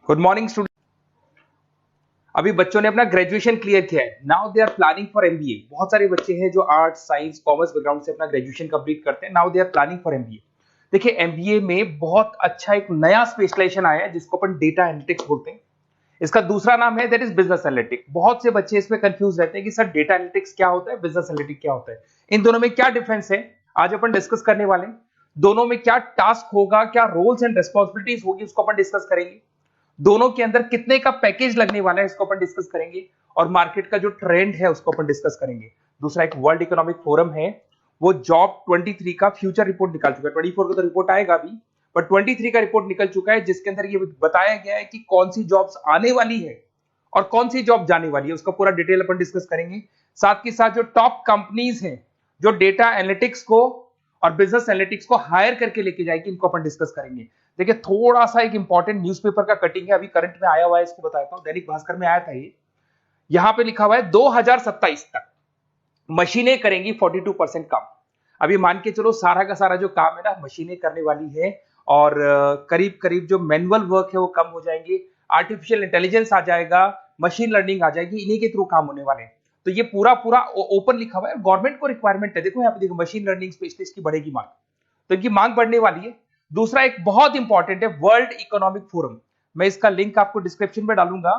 Good morning student. अभी बच्चों ने अपना ग्रेजुएशन क्लियर किया है। Now they are planning for MBA. बहुत सारे बच्चे हैं जो आर्ट्स, साइंस, कॉमर्स बैकग्राउंड से अपना ग्रेजुएशन कंप्लीट करते हैं। Now they are planning for MBA. देखिए, एमबीए में बहुत अच्छा एक नया स्पेशलाइजेशन आया है जिसको अपन डेटा एनालिटिक्स बोलते हैं। इसका दूसरा नाम है दैट इज बिजनेस एनालिटिक्स। बहुत से बच्चे इसमें कंफ्यूज रहते हैं कि सर डेटा एनालिटिक्स क्या होता है, बिजनेस एनालिटिक्स क्या होता है, इन दोनों में क्या डिफरेंस है। आज अपन डिस्कस करने वाले हैं। दोनों में क्या टास्क होगा, क्या रोल्स एंड रिस्पॉन्सिबिलिटीज होगी, उसको अपन डिस्कस करेंगे। दोनों के अंदर कितने का पैकेज लगने वाला है इसको अपन डिस्कस करेंगे, और मार्केट का जो ट्रेंड है उसको अपन डिस्कस करेंगे। दूसरा, एक वर्ल्ड इकोनॉमिक फोरम है, वो जॉब 23 का फ्यूचर रिपोर्ट निकाल चुका है। 24 का तो रिपोर्ट आएगा अभी, पर 23 का रिपोर्ट निकल चुका है जिसके अंदर ये बताया गया है कि कौन सी जॉब्स आने वाली है और कौन सी जॉब जाने वाली है। उसका पूरा डिटेल अपन डिस्कस करेंगे। साथ के साथ जो टॉप कंपनीज हैं जो डेटा एनालिटिक्स को और बिजनेस एनालिटिक्स को हायर करके लेके जाएगी, इनको अपन डिस्कस करेंगे। देखिए, थोड़ा सा एक इंपॉर्टेंट न्यूज़पेपर का कटिंग है, अभी करंट में आया हुआ है, इसको बताता हूं। दैनिक भास्कर में आया था ये। यहां पे लिखा हुआ है 2027 तक मशीनें करेंगी 42% काम। अभी मान के चलो सारा का सारा जो काम है ना, मशीनें करने वाली है, और करीब करीब जो मैनुअल वर्क है वो कम हो जाएंगे। आर्टिफिशियल इंटेलिजेंस आ जाएगा, मशीन लर्निंग आ जाएगी, इन्हीं के थ्रू काम होने वाले हैं। तो ये पूरा पूरा ओपन लिखा हुआ है। गवर्नमेंट को रिक्वायरमेंट है। देखो यहाँ पे, देखो, मशीन लर्निंग स्पेशलिस्ट की बढ़ेगी मांग, तो इनकी मांग बढ़ने वाली है। दूसरा एक बहुत इंपॉर्टेंट है, वर्ल्ड इकोनॉमिक फोरम। मैं इसका लिंक आपको डिस्क्रिप्शन में डालूंगा।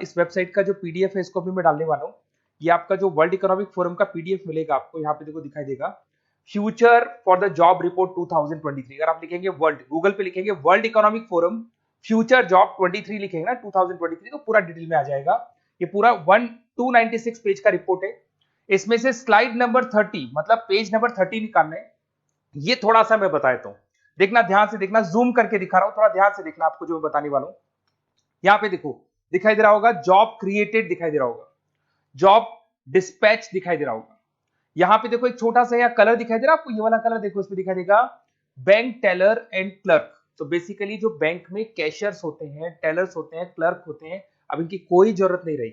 इस वेबसाइट का जो पीडीएफ है इसको भी मैं डालने वाला हूं। ये आपका जो वर्ल्ड इकोनॉमिक फोरम का पीडीएफ मिलेगा आपको, यहाँ पे देखो दिखाई देगा, future for the job report 2023। अगर आप लिखेंगे वर्ल्ड, गूगल पे लिखेंगे world Economic forum future job 23 लिखेंगे ना 2023, तो पूरा डिटेल में आ जाएगा। ये पूरा 296 पेज का रिपोर्ट है। इसमें से स्लाइड नंबर 30 मतलब पेज नंबर 30 निकालना है। ये थोड़ा सा मैं बता देता हूं, देखना, ध्यान से देखना, जूम करके दिखा रहा हूं, थोड़ा ध्यान से देखना आपको जो मैं बताने वाला हूं। यहां पे देखो, दिखाई दे रहा होगा जॉब क्रिएटेड, दिखाई दे रहा होगा जॉब डिस्पैच, दिखाई दे रहा होगा। यहां पे देखो एक छोटा सा यहाँ कलर दिखाई दे रहा है आपको, ये वाला कलर देखो, इसमें दिखाई देगा बैंक टेलर एंड क्लर्क। तो बेसिकली जो बैंक में कैशियर्स होते हैं, टेलर्स होते हैं, क्लर्क होते हैं, अब इनकी कोई जरूरत नहीं रही।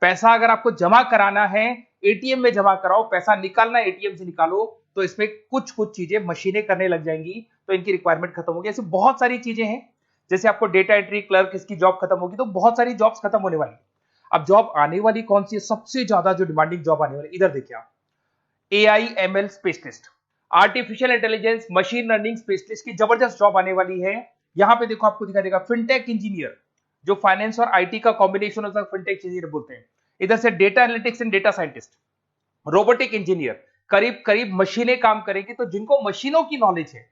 पैसा अगर आपको जमा कराना है, एटीएम में जमा कराओ, पैसा निकालना एटीएम से निकालो, तो इसमें कुछ कुछ चीजें मशीनें करने लग जाएंगी, तो इनकी रिक्वायरमेंट खत्म होगी। ऐसे बहुत सारी चीजें हैं, जैसे आपको डेटा एंट्री, क्लर्क, इसकी जॉब खत्म होगी, तो बहुत सारी जॉब्स खत्म होने वाली। अब जॉब आने वाली कौन सी है, सबसे ज्यादा जो डिमांडिंग जॉब आने वाली, इधर देखिए आप, AI/ML specialist, artificial intelligence, machine learning specialist की जबरदस्त जॉब आने वाली है। यहां पे देखो आपको दिखाई देगा फिनटेक इंजीनियर, जो फाइनेंस और आईटी का कॉम्बिनेशन होता है, फिनटेक इंजीनियर बोलते हैं। इधर से data analytics and data scientist, robotic engineer, करीब करीब मशीनें काम करेंगी। तो जिनको मशीनों की नॉलेज है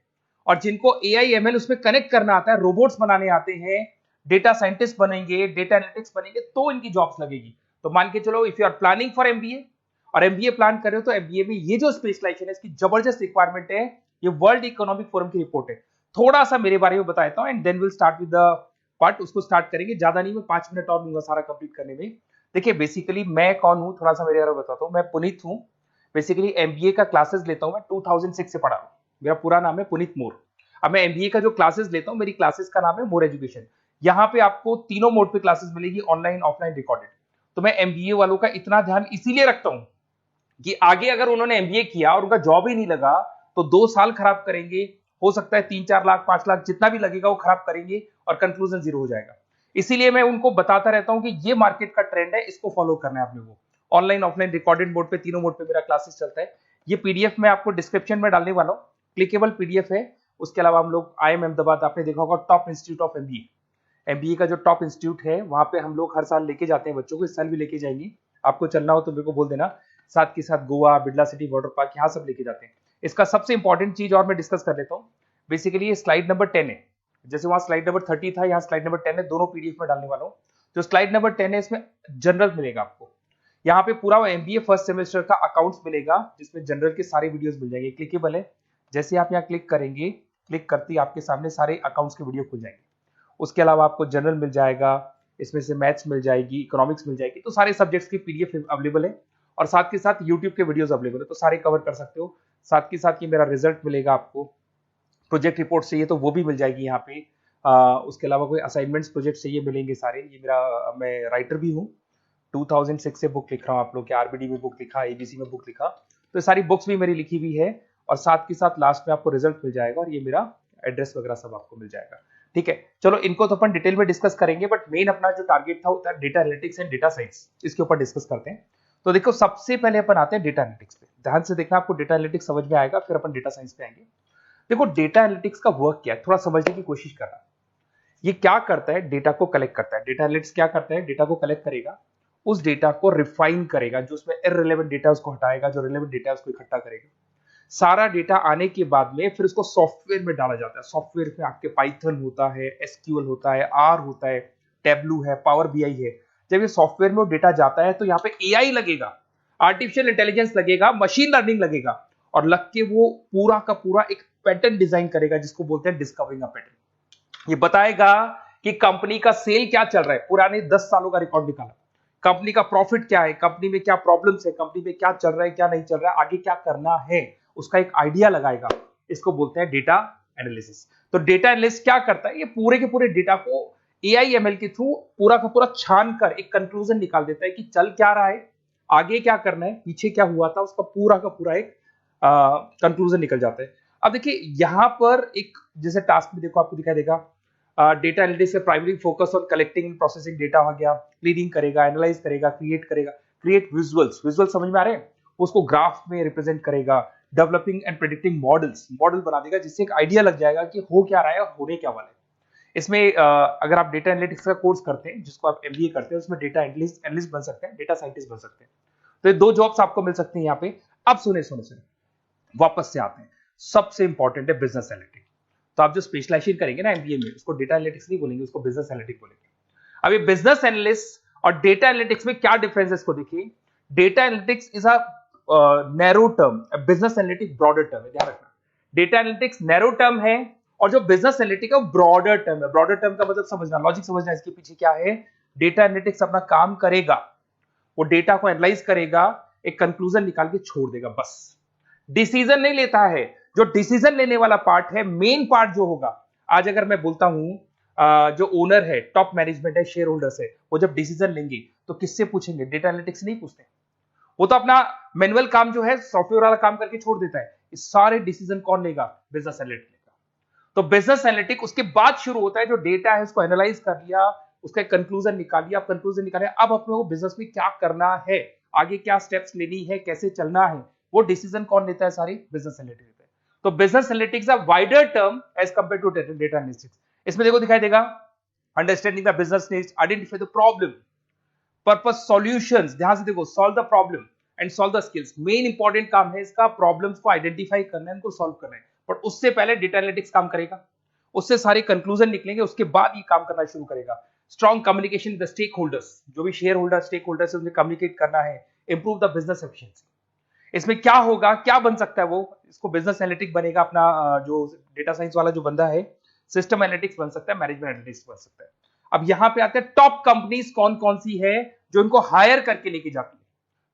और जिनको AI/ML उसमें कनेक्ट करना आता है, रोबोट्स बनाने आते हैं, डेटा साइंटिस्ट बनेंगे, डेटा एनालिटिक्स बनेंगे, तो इनकी जॉब्स लगेगी। तो मान के चलो, if you are planning for MBA और एमबीए प्लान कर रहे हो, तो एमबीए में ये जो स्पेशलाइजेशन है इसकी जबरदस्त रिक्वायरमेंट है। ये वर्ल्ड इकोनॉमिक फोरम की रिपोर्ट है। थोड़ा सा मेरे बारे में बताता हूं and then will start with the part. उसको स्टार्ट करेंगे, ज्यादा नहीं, मैं 5 मिनट और लूंगा सारा कंप्लीट करने में। देखिए, बेसिकली मैं कौन हूं, थोड़ा सा मेरे बारे में बताता हूं। मैं पुनीत हूं। बेसिकली एमबीए का क्लासेस लेता हूं मैं, 2006 से पढ़ा हूं। मेरा पूरा नाम है पुनीत मोर। अब मैं एमबीए का जो क्लासेस लेता हूं, मेरी क्लासेस का नाम है मोर एजुकेशन। यहाँ पे आपको तीनों मोड पे क्लासेस मिलेगी, ऑनलाइन, ऑफलाइन, रिकॉर्डेड। तो मैं एमबीए वालों का इतना ध्यान इसीलिए रखता हूं कि आगे अगर उन्होंने एमबीए किया और उनका जॉब ही नहीं लगा, तो 2 साल खराब करेंगे, हो सकता है 3-4 लाख, 5 लाख, जितना भी लगेगा वो खराब करेंगे और कंक्लूजन जीरो हो जाएगा। इसीलिए मैं उनको बताता रहता हूं कि ये मार्केट का ट्रेंड है, इसको फॉलो करना है आपने को। ऑनलाइन, ऑफलाइन, रिकॉर्डेड मोड पे, तीनों मोड पे मेरा क्लासेस चलता है। ये पीडीएफ मैं आपको डिस्क्रिप्शन में डालने वाला हूँ, क्लिकेबल पीडीएफ है। उसके अलावा हम लोग IIM अहमदाबाद, आपने देखा होगा, टॉप इंस्टीट्यूट ऑफ एमबीए का जो टॉप इंस्टीट्यूट है, वहां पे हम लोग हर साल लेके जाते हैं बच्चों को। इस साल भी लेके जाएंगे। आपको चलना हो तो मेरे को बोल देना। साथ के साथ Goa, Birla city water park, यहाँ सब लेके जाते हैं। इसका सबसे इंपॉर्टेंट चीज और मैं डिस्कस कर लेता हूँ। बेसिकली ये स्लाइड नंबर 10 है, जैसे वहां स्लाइड नंबर 30 था, यहाँ स्लाइड नंबर 10 है, दोनों पीडीएफ में डालने वाला हूँ। जो स्लाइड नंबर 10 है, इसमें जनरल मिलेगा आपको। यहाँ पे पूरा एमबीए फर्स्ट सेमेस्टर का अकाउंट्स मिलेगा, जिसमें जनरल के सारे वीडियोस मिल जाएंगे, क्लिकेबल है। जैसे आप यहाँ क्लिक करेंगे, क्लिक करते ही आपके सामने सारे अकाउंट्स के वीडियो खुल जाएंगे। उसके अलावा आपको जनरल मिल जाएगा, इसमें से मैथ्स मिल जाएगी, इकोनॉमिक्स मिल जाएगी, तो सारे सब्जेक्ट्स की पीडीएफ अवेलेबल है। और साथ के साथ यूट्यूब के वीडियोस अवेलेबल है, तो सारे कवर कर सकते हो। साथ के साथ ये मेरा रिजल्ट मिलेगा आपको। प्रोजेक्ट रिपोर्ट चाहिए तो वो भी मिल जाएगी यहाँ पे। उसके अलावा कोई असाइनमेंट्स, प्रोजेक्ट चाहिए, मिलेंगे सारे। ये मेरा, मैं राइटर भी हूँ, 2006 से बुक लिख रहा हूँ। आप लोग के आरबीडी में बुक लिखा, एबीसी में बुक लिखा, तो सारी बुक्स भी मेरी लिखी हुई है। और साथ के साथ लास्ट में आपको रिजल्ट मिल जाएगा, और ये मेरा एड्रेस वगैरह सब आपको मिल जाएगा। ठीक है, चलो इनको तो अपन डिटेल में डिस्कस करेंगे, बट मेन अपना जो टारगेट था वो था data analytics and data science, इसके ऊपर डिस्कस करते हैं। तो देखो सबसे पहले अपन आते हैं डेटा एनालिटिक्स पे, ध्यान से देखना, आपको डेटा एनालिटिक्स समझ में आएगा, फिर अपन डेटा साइंस पे आएंगे। देखो डेटा एनालिटिक्स का वर्क क्या है, थोड़ा समझने की कोशिश करना। ये क्या करता है, डेटा को कलेक्ट करता है। डेटा एनालिटिक्स क्या करता है, डेटा को कलेक्ट करेगा, उस डेटा को रिफाइन करेगा, जो उसमें इररिलेवेंट डेटा उसको हटाएगा, जो रिलेवेंट डेटा उसको इकट्ठा करेगा। सारा डेटा आने के बाद में फिर उसको सॉफ्टवेयर में डाला जाता है। सॉफ्टवेयर में आपके पाइथन होता है, एसक्यूएल होता है, आर होता है, टेबलू है, पावर बीआई है। जब ये सॉफ्टवेयर में डेटा जाता है तो यहाँ पे एआई लगेगा, आर्टिफिशियल इंटेलिजेंस लगेगा, मशीन लर्निंग लगेगा, और लग के वो पूरा का पूरा एक पैटर्न डिजाइन करेगा, जिसको बोलते हैं डिस्कवरिंग अ पैटर्न। ये बताएगा कि कंपनी का सेल क्या चल रहा है, पुराने 10 सालों का रिकॉर्ड निकाला, कंपनी का प्रॉफिट क्या है, कंपनी में क्या प्रॉब्लम्स है, कंपनी में क्या चल रहा है, क्या नहीं चल रहा है, आगे क्या करना है, उसका एक आइडिया लगाएगा। इसको बोलते हैं डेटा एनालिसिस। तो डेटा एनालिस्ट क्या करता है, ये पूरे के पूरे डेटा को एआईएमएल के थ्रू पूरा का पूरा छान कर एक कंक्लूजन निकाल देता है कि चल क्या रहा है, आगे क्या करना है, पीछे क्या हुआ था, उसका पूरा का पूरा एक कंक्लूजन निकल जाता है। अब देखिए यहां पर एक जैसे टास्क में देखो आपको दिखाई देगा, डेटा एनालिटिक्स से primary focus on collecting processing data हो गया, क्लीनिंग करेगा, एनालाइज करेगा, क्रिएट करेगा, क्रिएट विजुअल्स, विजुअल समझ में आ रहे हैं, उसको ग्राफ में रिप्रेजेंट करेगा, developing and predicting models, model बना देगा जिससे एक आइडिया लग जाएगा कि हो क्या रहा है और होने क्या वाला है। इसमें अगर आप डेटा एनालिटिक्स का कोर्स करते हैं, जिसको आप एमबीए करते हैं, उसमें डेटा एनालिस्ट बन सकते हैं, डेटा साइंटिस्ट बन सकते हैं। तो ये दो जॉब्स आपको मिल सकती हैं यहाँ पे। अब सुने सुने सुने वापस से आते हैं, सबसे इंपॉर्टेंट है बिजनेस एनालिटिक्स। तो आप जो स्पेशलाइजेशन करेंगे ना एमबीए में, उसको डेटा एनालिटिक्स नहीं बोलेंगे, उसको बिजनेस एनालिटिक्स बोलेंगे। अब ये बिजनेस एनालिस्ट और डेटा एनालिटिक्स में क्या डिफरेंस है इसको देखिए। Data analytics is a narrow term, business analytics broader term है, ध्यान रखना। डेटा एनालिटिक्स नैरो टर्म है और जो बिजनेस एनालिटिक्स है वो ब्रॉडर टर्म है। ब्रॉडर टर्म का मतलब समझना, लॉजिक समझना इसके पीछे क्या है। डेटा एनालिटिक्स अपना काम करेगा, वो डेटा को एनालाइज करेगा, एक कंक्लूजन निकाल के छोड़ देगा, बस डिसीजन नहीं लेता है। जो डिसीजन लेने वाला पार्ट है, मेन पार्ट जो होगा, आज अगर मैं बोलता हूं जो ओनर है, टॉप मैनेजमेंट है, शेयर होल्डर्स है, वो जब डिसीजन लेंगे तो किससे पूछेंगे, डेटा एनालिटिक्स नहीं पूछते। वो तो अपना मैनुअल काम जो है, सॉफ्टवेयर वाला काम करके छोड़ देता है। इस सारे डिसीजन कौन लेगा, बिजनेस एनालिटिक्स लेगा। तो बिजनेस एनालिटिक्स उसके बाद शुरू होता है, जो डेटा है उसको एनालाइज कर लिया, उसका एक कंक्लूजन निकाल लिया, अब कंक्लूजन निकाले, अब अपने को बिजनेस में क्या करना है, आगे क्या स्टेप्स लेनी है, कैसे चलना है, वो डिसीजन कौन लेता है, सारी बिजनेस एनालिटिक्स लेता है। तो business analytics a wider term as compare to data analytics. इसमें देखो दिखाई देगा, understanding the business needs, identify the problem, purpose, solutions, ध्यान से देखो, solve the problem and solve the skills. Main important काम है इसका, प्रॉब्लम्स को आइडेंटिफाई करना है, उनको सॉल्व करना है, बट उससे पहले डेटा एनालिटिक्स काम करेगा, उससे सारे कंक्लूजन निकलेंगे, उसके बाद ये काम करना शुरू करेगा। Strong communication with the stakeholders, जो भी शेयर होल्डर स्टेक होल्डर्स है उनसे कम्युनिकेट करना है, इंप्रूव द बिजनेस एफिशिएंसी। इसमें क्या होगा, क्या बन सकता है, वो इसको बिजनेस एनालिटिक्स बनेगा अपना, जो डेटा साइंस वाला जो बंदा है, सिस्टम एनालिटिक्स बन सकता है, मैनेजमेंट एनालिटिक्स बन सकता है। अब यहां पे आते हैं टॉप कंपनीज कौन कौन सी है जो इनको हायर करके लेके जाती है।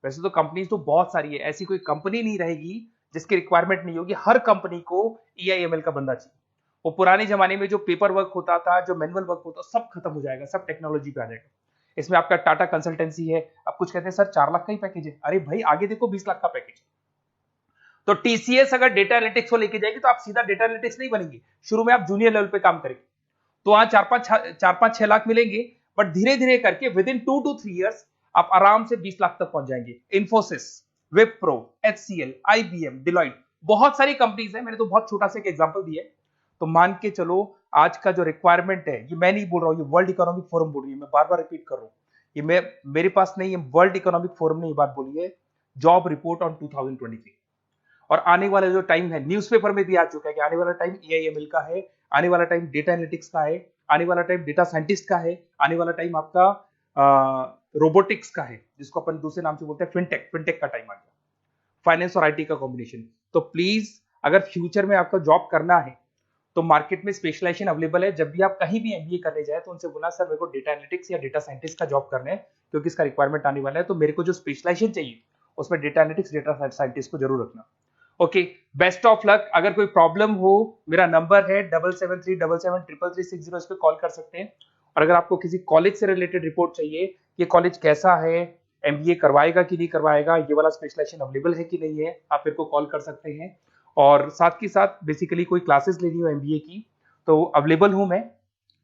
वैसे तो कंपनीज तो बहुत सारी है, ऐसी कोई कंपनी नहीं रहेगी जिसकी रिक्वायरमेंट नहीं होगी, हर कंपनी को ईआईएमएल का बंदा चाहिए। वो पुराने जमाने में जो पेपर वर्क होता था, जो मैनुअल वर्क होता, सब खत्म हो जाएगा, सब टेक्नोलॉजी पे आ जाएगा। इसमें आपका टाटा कंसल्टेंसी है, अब कुछ कहते हैं सर 4 लाख का ही पैकेज है, अरे भाई आगे देखो 20 लाख का पैकेज। तो टीसीएस अगर डेटा एनालिटिक्स को लेके जाएगी तो आप सीधा डेटा एनालिटिक्स नहीं बनेंगे, शुरू में आप जूनियर लेवल पे काम करेंगे, तो वहां 4-5-6 लाख मिलेंगे, बट धीरे धीरे करके विद इन 2 to 3 years आप आराम से 20 लाख तक पहुंच जाएंगे। Infosys, Wipro, HCL, IBM, Deloitte, बहुत सारी कंपनीज है, मैंने तो बहुत छोटा सा एक एग्जांपल दिया है। तो मान के चलो आज का जो रिक्वायरमेंट है, ये मैं नहीं बोल रहा हूं, ये वर्ल्ड इकोनॉमिक फोरम बोल रही है, मैं बार बार रिपीट कर रहा हूं, ये मेरे पास नहीं, ये वर्ल्ड इकोनॉमिक फोरम ने ये बात बोली है, जॉब रिपोर्ट ऑन 2023। और आने वाला जो टाइम है, न्यूज़पेपर में भी आ चुका है कि आने वाला टाइम एआईएमएल का है, आने वाला टाइम डेटा एनालिटिक्स का है, आने वाला टाइम डेटा साइंटिस्ट का है, आने वाला टाइम आपका रोबोटिक्स का है, जिसको अपन दूसरे नाम से बोलते हैं फिनटेक, फिनटेक का टाइम आ गया, फाइनेंस और आईटी का कॉम्बिनेशन। तो प्लीज अगर फ्यूचर में आपका जॉब करना है तो मार्केट में स्पेशलाइजेशन अवेलेबल है। जब भी आप कहीं भी एमबीए करने जाए तो उनसे बोला सर मेरे को डेटा एनालिटिक्स या डेटा साइंटिस्ट का जॉब करना है, क्योंकि इसका रिक्वायरमेंट आने वाला है, तो मेरे को जो स्पेशलाइजेशन चाहिए उसमें डेटा एनालिटिक्स, डेटा साइंटिस्ट को जरूर रखना। Okay, best of luck. अगर कोई प्रॉब्लम हो, मेरा नंबर है 7737733360, इस पे कॉल कर सकते हैं। और अगर आपको किसी कॉलेज से रिलेटेड रिपोर्ट चाहिए, ये कॉलेज कैसा है, एमबीए करवाएगा कि नहीं करवाएगा, ये वाला स्पेशलाइजेशन अवेलेबल है कि नहीं है, आप मेरे को कॉल कर सकते हैं। और साथ ही साथ बेसिकली कोई क्लासेस लेनी हो एमबीए की तो अवेलेबल हूं मैं,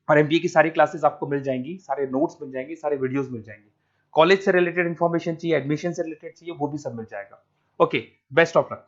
और एमबीए की सारी क्लासेस आपको मिल जाएंगी, सारे नोट्स मिल जाएंगे, सारे वीडियोस मिल जाएंगे। कॉलेज से रिलेटेड इन्फॉर्मेशन चाहिए, एडमिशन से रिलेटेड चाहिए, वो भी सब मिल जाएगा। Okay, best of luck.